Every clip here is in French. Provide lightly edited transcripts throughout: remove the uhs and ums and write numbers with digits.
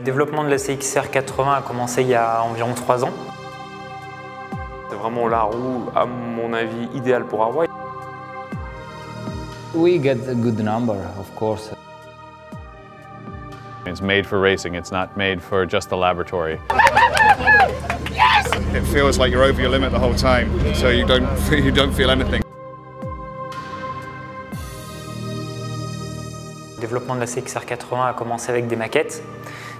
Le développement de la CXR 80 a commencé il y a environ 3 ans. C'est vraiment la roue, à mon avis, idéale pour Hawaii. We get a good number, of course. It's made for racing, it's not made for just the laboratory. Yes! It feels like you're over your limit the whole time, so you don't feel anything. Le développement de la CXR 80 a commencé avec des maquettes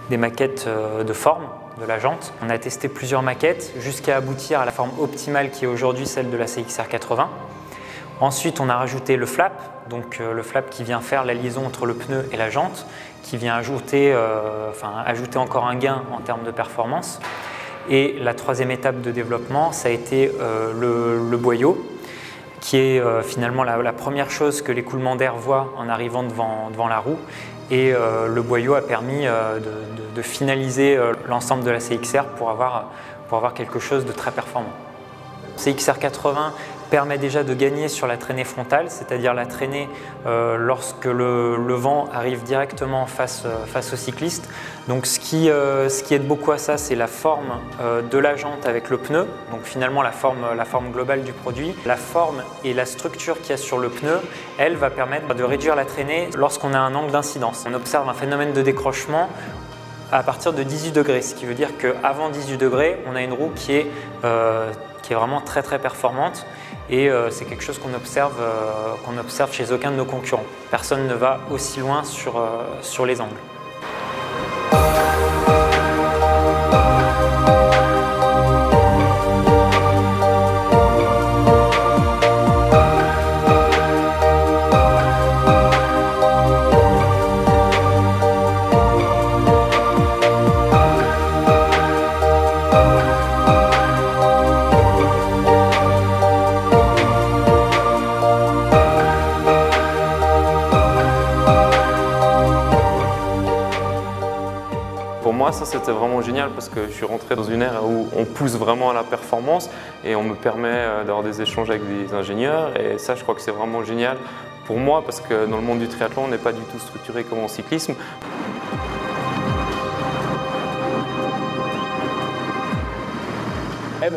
de forme de la jante. On a testé plusieurs maquettes jusqu'à aboutir à la forme optimale qui est aujourd'hui celle de la CXR 80. Ensuite, on a rajouté le flap, donc le flap qui vient faire la liaison entre le pneu et la jante, qui vient ajouter encore un gain en termes de performance. Et la troisième étape de développement, ça a été le boyau, qui est finalement la première chose que l'écoulement d'air voit en arrivant devant la roue. Et le boyau a permis de finaliser l'ensemble de la CXR pour avoir quelque chose de très performant. CXR 80 permet déjà de gagner sur la traînée frontale, c'est-à-dire la traînée lorsque le vent arrive directement face au cycliste. Donc ce qui aide beaucoup à ça, c'est la forme de la jante avec le pneu, donc finalement la forme globale du produit. La forme et la structure qu'il y a sur le pneu, elle va permettre de réduire la traînée lorsqu'on a un angle d'incidence. On observe un phénomène de décrochement à partir de 18 degrés, ce qui veut dire qu'avant 18 degrés, on a une roue qui est vraiment très performante et c'est quelque chose qu'on observe chez aucun de nos concurrents. Personne ne va aussi loin sur les angles. Pour moi, ça c'était vraiment génial parce que je suis rentré dans une ère où on pousse vraiment à la performance et on me permet d'avoir des échanges avec des ingénieurs et ça je crois que c'est vraiment génial pour moi parce que dans le monde du triathlon on n'est pas du tout structuré comme en cyclisme.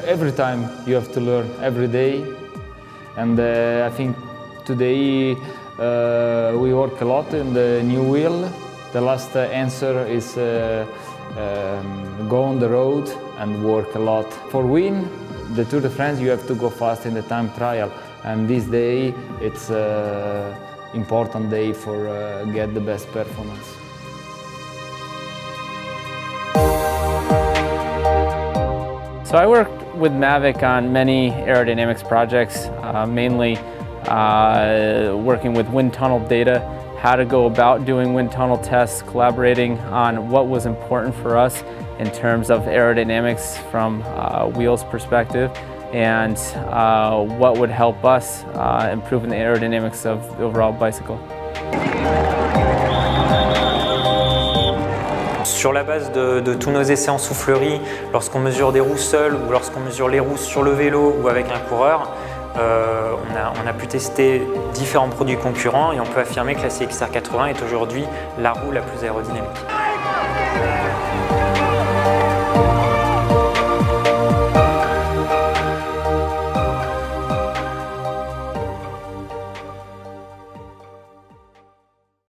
Every time you have to learn, every day. And I think today we work a lot in the new wheel. The last answer is go on the road and work a lot. For win the Tour de France, you have to go fast in the time trial. And this day, it's an important day for get the best performance. So I worked with Mavic on many aerodynamics projects, mainly working with wind tunnel data, how to go about doing wind tunnel tests, collaborating on what was important for us in terms of aerodynamics from wheels perspective, and what would help us improve the aerodynamics of the overall bicycle. Sur la base de tous nos essais en soufflerie, lorsqu'on mesure des roues seules ou lorsqu'on mesure les roues sur le vélo ou avec un coureur, on a pu tester différents produits concurrents et on peut affirmer que la CXR 80 est aujourd'hui la roue la plus aérodynamique.